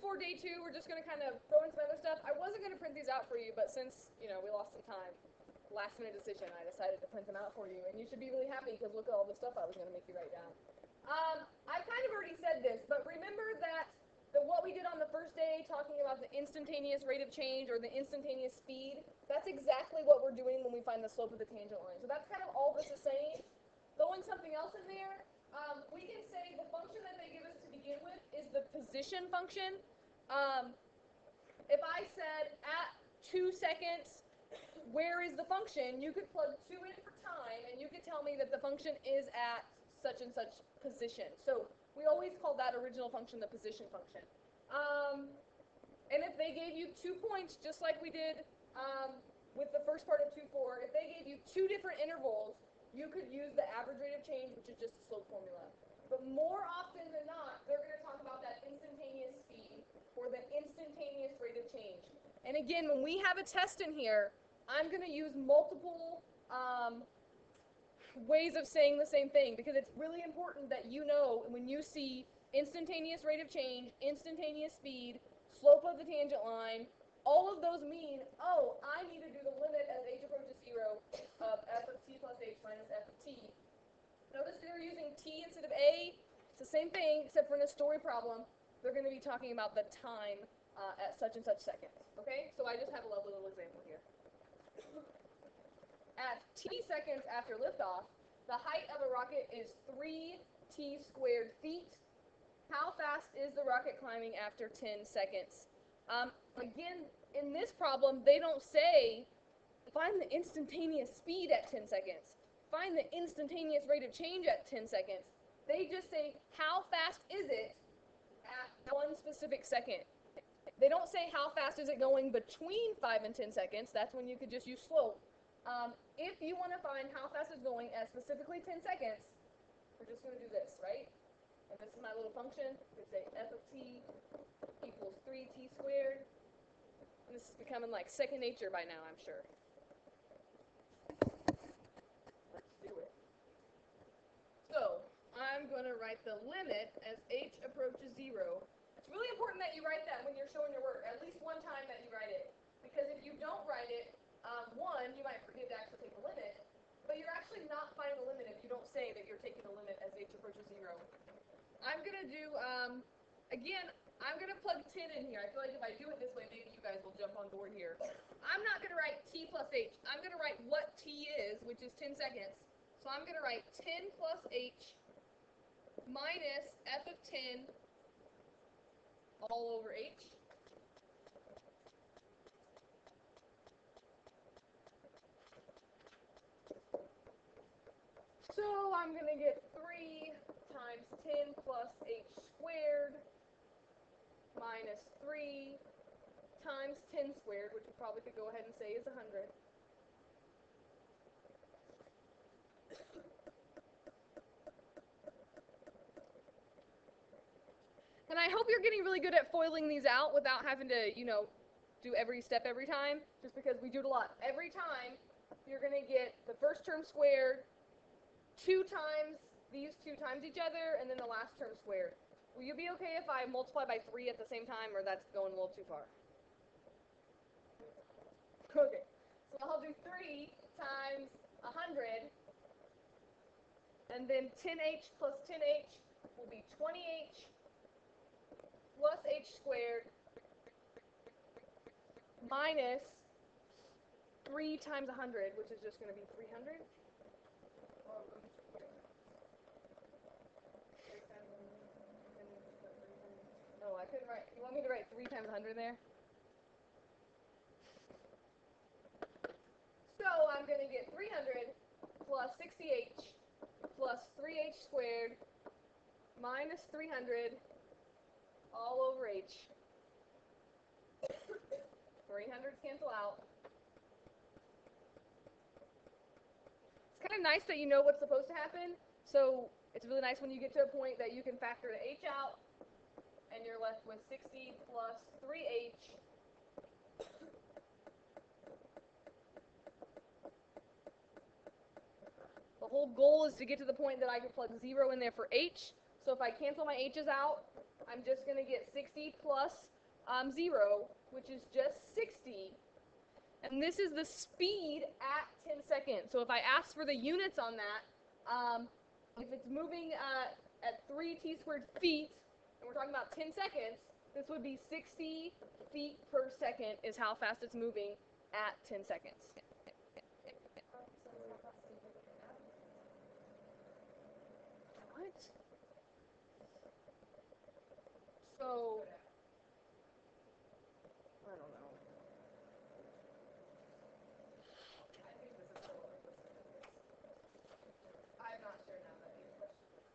for day 2, we're just going to kind of throw in some other stuff. I wasn't going to print these out for you, but since, you know, we lost some time, last minute decision, I decided to print them out for you. And you should be really happy because look at all the stuff I was going to make you write down. I kind of already said this, but remember that what we did on the first day, talking about the instantaneous rate of change or the instantaneous speed, that's exactly what we're doing when we find the slope of the tangent line. So that's kind of all this is saying. Throwing something else in there, we can say the function that they give us to begin with is the position function. If I said at 2 seconds, where is the function, you could plug 2 in for time, and you could tell me that the function is at such and such position. So we always call that original function the position function. And if they gave you 2 points, just like we did with the first part of 2-4, if they gave you 2 different intervals, you could use the average rate of change, which is just a slope formula. But more often than not, they're going to talk about that instantaneous speed or the instantaneous rate of change. And again, when we have a test in here, I'm going to use multiple ways of saying the same thing, because it's really important that you know when you see instantaneous rate of change, instantaneous speed, slope of the tangent line, all of those mean, oh, I need to do the limit as h approaches 0 of f of t plus h minus f of t. Notice they're using t instead of a. It's the same thing, except for in a story problem, they're going to be talking about the time at such and such seconds. Okay, so I just have a lovely little example here. At t seconds after liftoff, the height of a rocket is 3t squared feet. How fast is the rocket climbing after 10 seconds? Again, in this problem, they don't say, find the instantaneous speed at 10 seconds. Find the instantaneous rate of change at 10 seconds. They just say, how fast is it at one specific second? They don't say how fast is it going between 5 and 10 seconds. That's when you could just use slope. If you want to find how fast it's going at specifically 10 seconds, we're just going to do this, right? And this is my little function. We say f of t equals 3t squared. And this is becoming like second nature by now, I'm sure. Let's do it. So I'm going to write the limit as h approaches 0. It's really important that you write that when you're showing your work, at least one time that you write it. Because if you don't write it, one, you might forget to actually take the limit, but you're actually not finding the limit if you don't say that you're taking the limit as h approaches 0. I'm going to do, again, I'm going to plug 10 in here. I feel like if I do it this way, maybe you guys will jump on board here. I'm not going to write t plus h. I'm going to write what t is, which is 10 seconds. So I'm going to write 10 plus h minus f of 10 all over h. So I'm going to get 3 times 10 plus h squared minus 3 times 10 squared, which we probably could go ahead and say is 100. And I hope you're getting really good at foiling these out without having to, you know, do every step every time, just because we do it a lot. Every time, you're going to get the first term squared, 2 times these 2 times each other, and then the last term squared. Will you be okay if I multiply by 3 at the same time, or that's going a little too far? Okay, so I'll do 3 times 100, and then 10h plus 10h will be 20h plus h squared minus 3 times 100, which is just going to be 300. Oh, I couldn't write. You want me to write 3 times 100 there? So I'm going to get 300 plus 60h plus 3h squared minus 300 all over h. 300s cancel out. It's kind of nice that you know what's supposed to happen. So it's really nice when you get to a point that you can factor the h out, and you're left with 60 plus 3h The whole goal is to get to the point that I can plug 0 in there for h. So if I cancel my h's out, I'm just going to get 60 plus 0, which is just 60. And this is the speed at 10 seconds. So if I ask for the units on that, if it's moving at 3 t squared feet, and we're talking about 10 seconds, this would be 60 feet per second is how fast it's moving at 10 seconds. What? So, I don't know. I'm not sure now that you question it.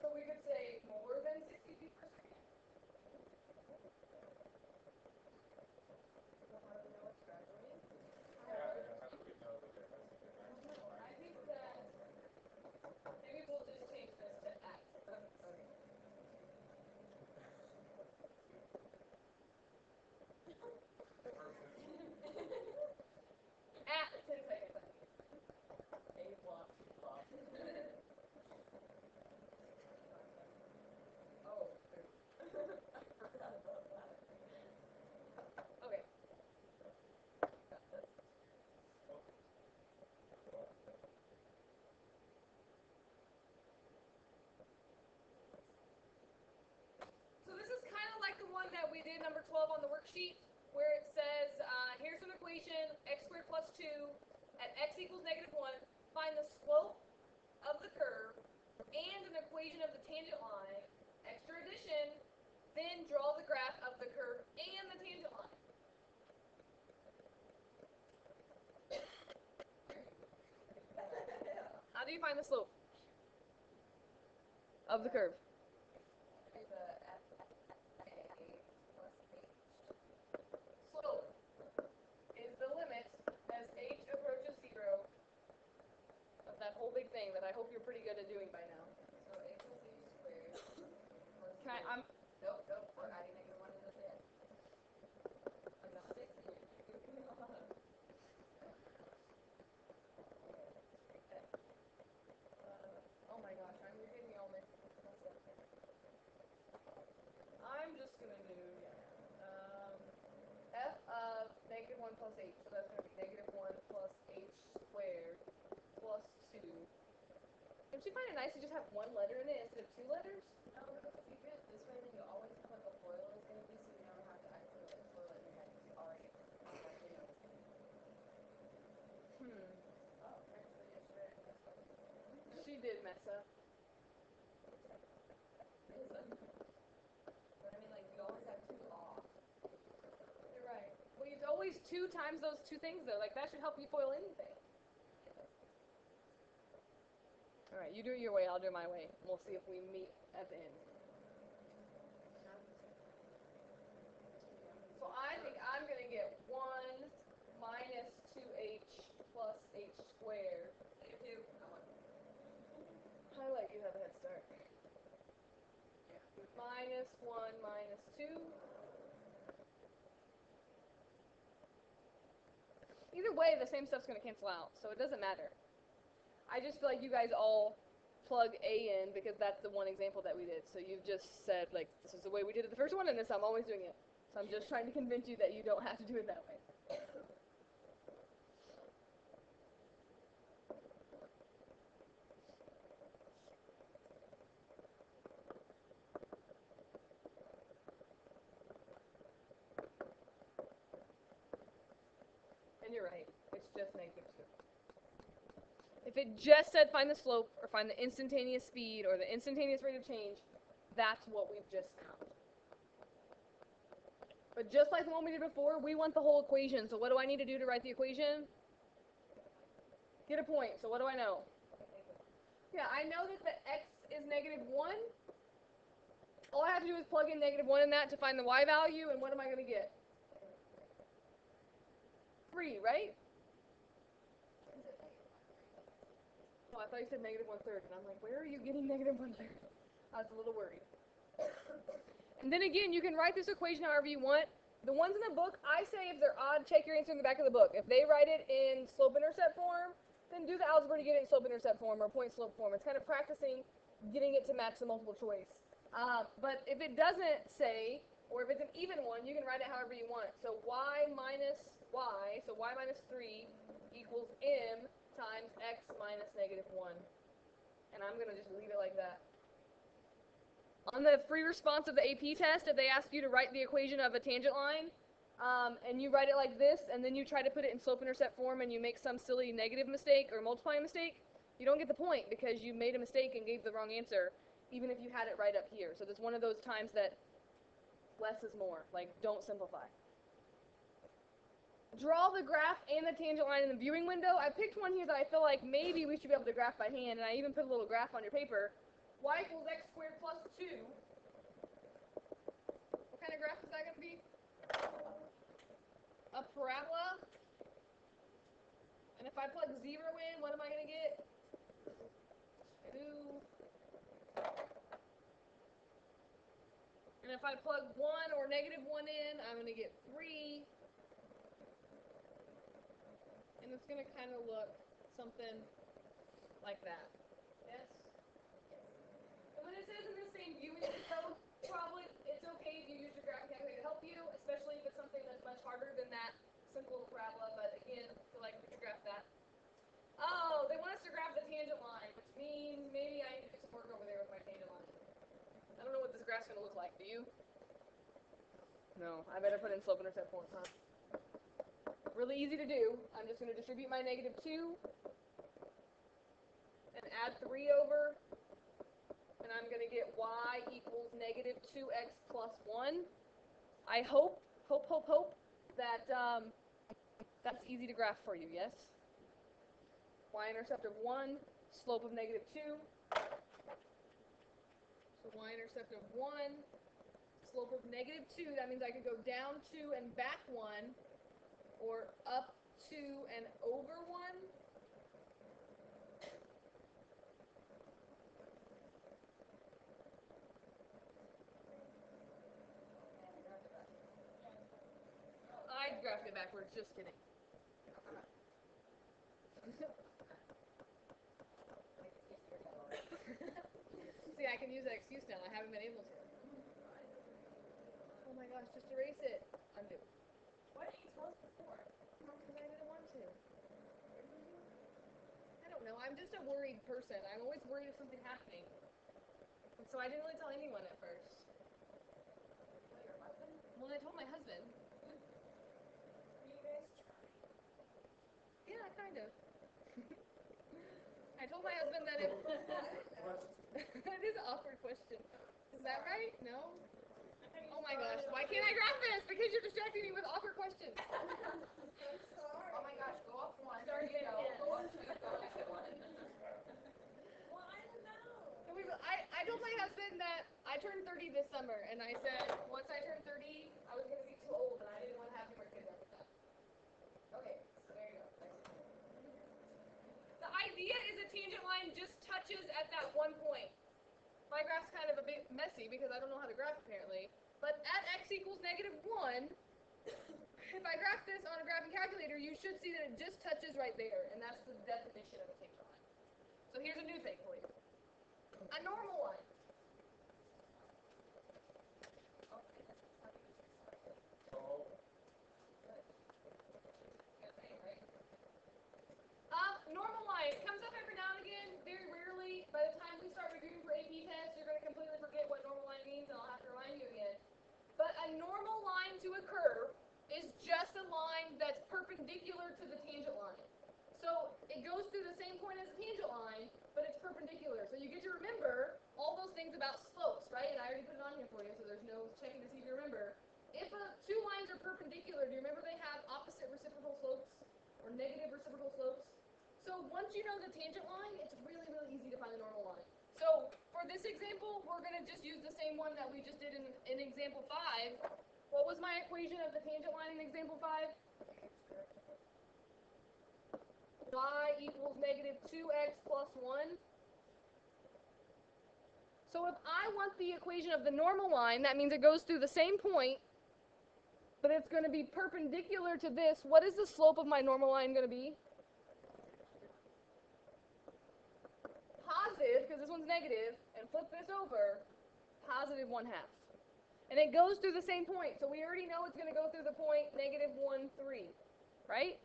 So we could say more than 60 feet per second. I think that maybe we'll just change this to at. Okay. At 10 seconds. Oh. Okay. So this is kind of like the one that we did, number 12 on the worksheet, where it says, here's an equation, x squared plus 2, at x equals negative 1, find the slope of the curve, and an equation of the tangent line, extra addition, then draw the graph of the curve and the tangent line. How do you find the slope of the curve? Slope is the limit as h approaches 0 of that whole big thing that I hope you're pretty good at doing by now. So h equals h squared. Can I, I'm, Nope, we're adding negative 1 in this yet. I'm not 60. oh my gosh, you're getting me all mixed up. I'm just gonna do f of negative 1 plus h, so that's gonna be negative 1 plus h squared plus 2. Don't you find it nice to just have one letter in it instead of two letters? No, because if you do it this way, then you always know what the FOIL is going to be, so you never have to actually like FOIL it in your head because you already automatically know it's going to be. Oh, actually, yesterday I messed up. She did mess up. But I mean, like, you always have 2 off. You're right. Well, you've always 2 times those 2 things though. Like that should help you foil anything. All right, you do it your way, I'll do it my way. We'll see if we meet at the end. So I think I'm going to get 1 minus 2h plus h squared. Negative 2. Highlight, you have a head start. Minus 1 minus 2. Either way, the same stuff's going to cancel out, so it doesn't matter. I just feel like you guys all plug A in because that's the one example that we did. So you've just said, like, this is the way we did it the first one, and this I'm always doing it. So I'm just trying to convince you that you don't have to do it that way. And you're right, it's just negative 2. If it just said find the slope, or find the instantaneous speed, or the instantaneous rate of change, that's what we've just found. But just like the one we did before, we want the whole equation. So what do I need to do to write the equation? Get a point. So what do I know? Yeah, I know that the x is negative 1. All I have to do is plug in negative 1 in that to find the y value, and what am I going to get? 3, right? Oh, I thought you said negative 1/3, and I'm like, where are you getting negative 1/3? I was a little worried. And then again, you can write this equation however you want. The ones in the book, I say if they're odd, check your answer in the back of the book. If they write it in slope-intercept form, then do the algebra to get it in slope-intercept form or point-slope form. It's kind of practicing getting it to match the multiple choice. But if it doesn't say, or if it's an even one, you can write it however you want. So y minus y, so y minus 3 equals m times x minus negative 1. And I'm going to just leave it like that. On the free response of the AP test, if they ask you to write the equation of a tangent line, and you write it like this, and then you try to put it in slope-intercept form and you make some silly negative mistake or multiplying mistake, you don't get the point because you made a mistake and gave the wrong answer, even if you had it right up here. So that's one of those times that less is more. Like, don't simplify. Draw the graph and the tangent line in the viewing window. I picked one here that I feel like maybe we should be able to graph by hand, and I even put a little graph on your paper. Y equals x squared plus 2. What kind of graph is that going to be? A parabola. And if I plug 0 in, what am I going to get? 2. And if I plug 1 or negative 1 in, I'm going to get 3. And it's going to kind of look something like that. Yes? And when it says in the same viewing window, probably it's okay if you use your graphing calculator to help you, especially if it's something that's much harder than that simple parabola. But again, I feel like we could graph that. Oh, they want us to graph the tangent line, which means maybe I need to do some work over there with my tangent line. I don't know what this graph's going to look like. Do you? No, I better put in slope-intercept form, huh? Really easy to do. I'm just going to distribute my negative 2 and add 3 over, and I'm going to get y equals negative 2x plus 1. I hope that that's easy to graph for you, yes? Y-intercept of 1, slope of negative 2. So y-intercept of 1, slope of negative 2, that means I could go down 2 and back 1, or up 2 and over 1. I graphed it backwards, just kidding. See, I can use that excuse now. I haven't been able to. Oh my gosh, just erase it. Undo. Why didn't you tell us before? Because I didn't want to. I don't know. I'm just a worried person. I'm always worried of something happening. And so I didn't really tell anyone at first. What, your husband? Well, I told my husband. You guys try. Yeah, kind of. I told my husband that it... That is an awkward question. Is that right? No? Oh my gosh, why can't I graph this? Because you're distracting me with awkward questions. Oh my gosh, go up 1. Start There you again. go. Yeah. Go up 2. Go up 1. Well, I don't know. I told my husband that I turned 30 this summer, and I said once I turned 30, I was going to be too old, and I didn't want to have any more kids after that. Okay, so there you go. The idea is a tangent line just touches at that one point. My graph's kind of a bit messy because I don't know how to graph apparently. But at x equals negative 1, if I graph this on a graphing calculator, you should see that it just touches right there, and that's the definition of a tangent line. So here's a new thing for you. A normal line. Normal line comes up every now and again, very rarely. By the time we start reviewing for AP tests, you're going to completely forget what normal line means, and I'll have to remind you again. But a normal line to a curve is just a line that's perpendicular to the tangent line. So it goes through the same point as a tangent line, but it's perpendicular. So you get to remember all those things about slopes, right? And I already put it on here for you, so there's no checking to see if you remember. If two lines are perpendicular, do you remember they have opposite reciprocal slopes or negative reciprocal slopes? So once you know the tangent line, it's really, really easy to find the normal line. So for this example, we're going to just use the same one that we just did in example 5. What was my equation of the tangent line in example 5? Y equals negative 2x plus 1. So if I want the equation of the normal line, that means it goes through the same point, but it's going to be perpendicular to this. What is the slope of my normal line going to be? Positive, because because this one's negative, and flip this over, positive 1/2. And it goes through the same point, so we already know it's going to go through the point negative 1, 3, right?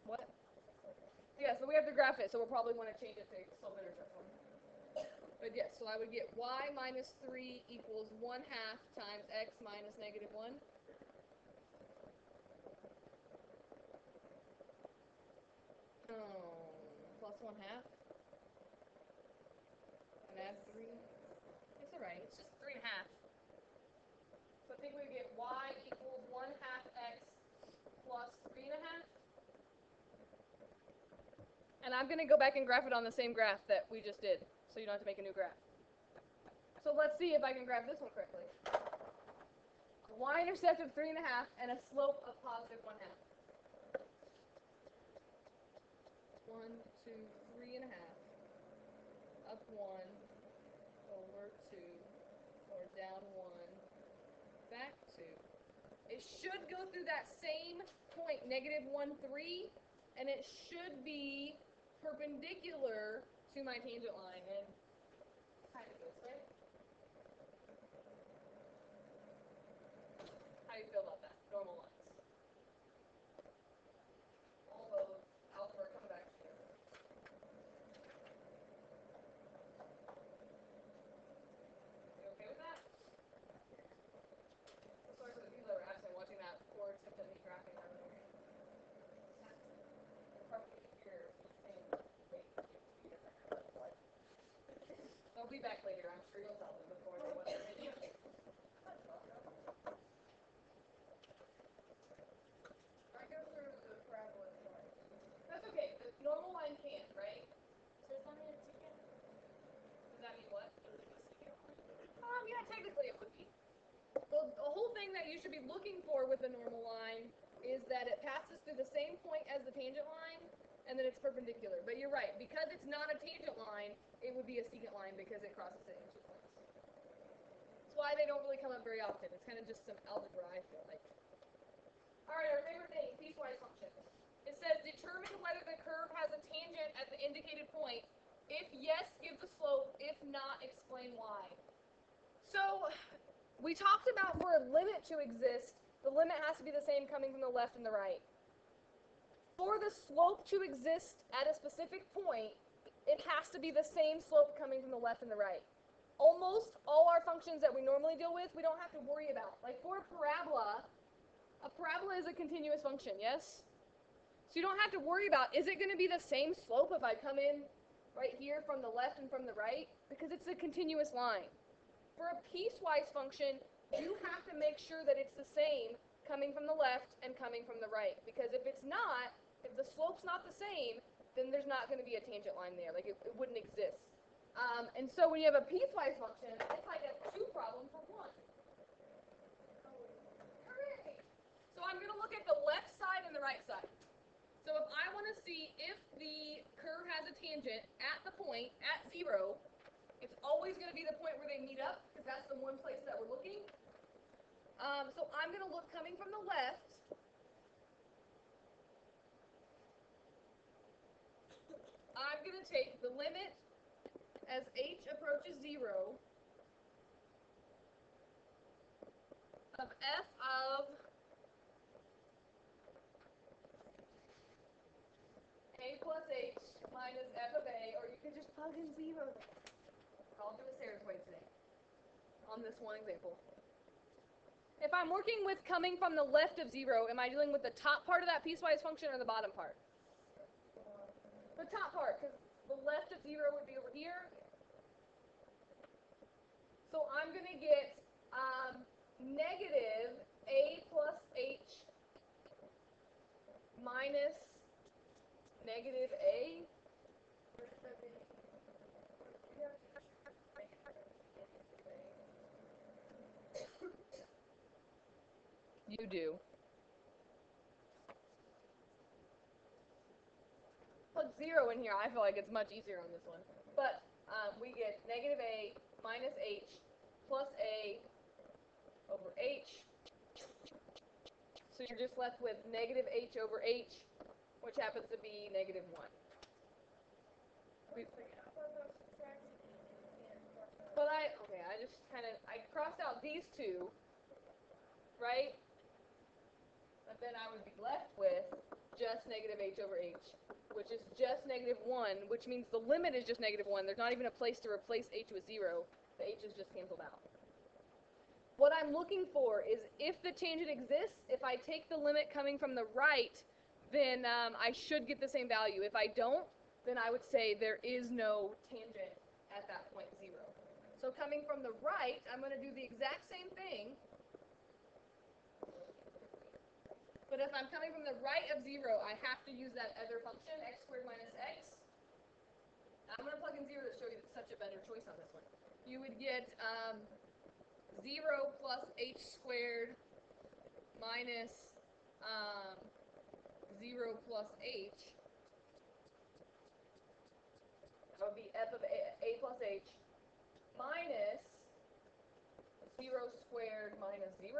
What? Yeah, so we have to graph it, so we'll probably want to change it to slope-intercept form. But yes, so I would get y minus 3 equals 1/2 times x minus negative 1. Plus 1/2. And add 3. It's alright, it's just 3 1/2. So I think we get y equals 1/2 x plus 3 1/2. And I'm going to go back and graph it on the same graph that we just did, so you don't have to make a new graph. So let's see if I can graph this one correctly. A y-intercept of 3 1/2 and a slope of positive 1/2. 1, 2, 3 1/2, up 1, over 2, or down 1, back 2. It should go through that same point, negative 1, 3, and it should be perpendicular to my tangent line, and kind of this way. How do you feel about that? Normal lines. All those algebra come back together. You okay with that? Sorry for the people that were absent watching that poor attempt at me graphing that over. They'll be back later, I'm sure you'll tell them before they watch the video. I go through the parabola chart. That's okay, the normal line can't, right? Does that mean it's again? Does that mean what? Yeah, technically it would be. The whole thing that you should be looking for with the normal line is that it passes through the same point as the tangent line, and then it's perpendicular. But you're right, because it's not a tangent line, it would be a secant line because it crosses it in 2 points. That's why they don't really come up very often. It's kind of just some algebra, I feel like. Alright, our favorite thing, piecewise function. It says determine whether the curve has a tangent at the indicated point. If yes, give the slope. If not, explain why. So, we talked about for a limit to exist, the limit has to be the same coming from the left and the right. For the slope to exist at a specific point, it has to be the same slope coming from the left and the right. Almost all our functions that we normally deal with, we don't have to worry about. Like for a parabola is a continuous function, yes? So you don't have to worry about, is it going to be the same slope if I come in right here from the left and from the right? Because it's a continuous line. For a piecewise function, you have to make sure that it's the same coming from the left and coming from the right. Because if it's not, if the slope's not the same, then there's not going to be a tangent line there. Like it wouldn't exist. And so when you have a piecewise function, it's like a 2 problem for 1. Hooray! So I'm going to look at the left side and the right side. So if I want to see if the curve has a tangent at the point, at 0, it's always going to be the point where they meet up, because that's the one place that we're looking. So I'm going to look coming from the left. I'm going to take the limit as h approaches 0 of f of a plus h minus f of a, or you can just plug in 0. I'll do a Sarah's way today on this one example. If I'm working with coming from the left of 0, am I dealing with the top part of that piecewise function or the bottom part? The top part, because the left of 0 would be over here. So I'm going to get negative a plus h minus negative a. You do. Put 0 in here. I feel like it's much easier on this one. But we get negative a minus h plus a over h. So you're just left with negative h over h, which happens to be negative 1. But I crossed out these two, right? But then I would be left with just negative h over h, which is just negative 1, which means the limit is just negative 1. There's not even a place to replace h with 0. The h is just canceled out. What I'm looking for is if the tangent exists, if I take the limit coming from the right, then I should get the same value. If I don't, then I would say there is no tangent at that point 0. So coming from the right, I'm going to do the exact same thing. But if I'm coming from the right of 0, I have to use that other function, x squared minus x. I'm going to plug in 0 to show you such a better choice on this one. You would get 0 plus h squared minus 0 plus h. That would be f of a plus h minus 0 squared minus 0.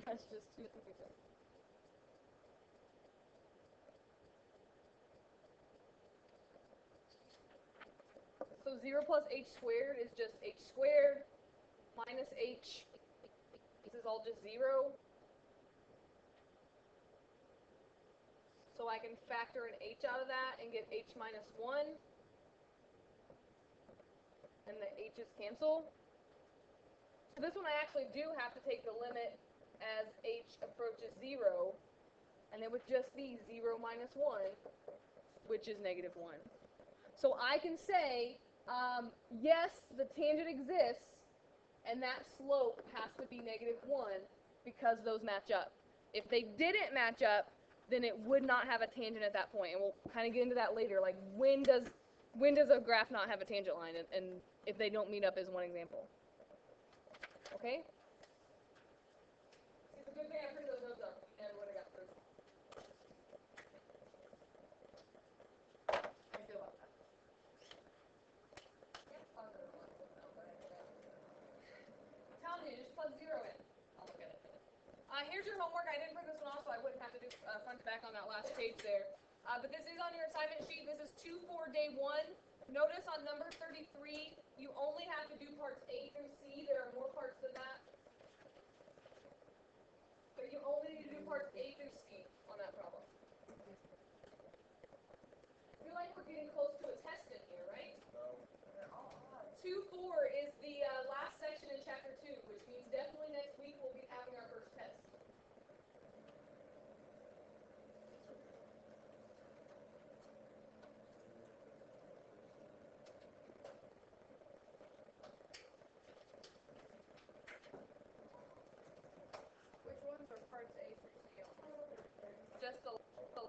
That's just too confusing. So 0 plus h squared is just h squared minus h. This is all just 0. So I can factor an h out of that and get h minus 1. And the h's cancel. So this one I actually do have to take the limit as h approaches 0. And it would just be 0 minus 1, which is negative 1. So I can say, yes, the tangent exists, and that slope has to be negative 1 because those match up. If they didn't match up, then it would not have a tangent at that point. And we'll kind of get into that later. Like, when does a graph not have a tangent line? And if they don't meet up is one example. Okay? It's a good thing I printed those notes up and what I got through. How do you feel about that? I'm telling you, just plug 0 in. I'll look at it. Here's your homework. I didn't print this one off, so I wouldn't have to do front to back on that last page there. But this is on your assignment sheet. This is 2 for day 1. Notice on number 33, you only have to do parts A through C. There are more parts than that. But you only need to do parts A through C on that problem. I feel like we're getting close to a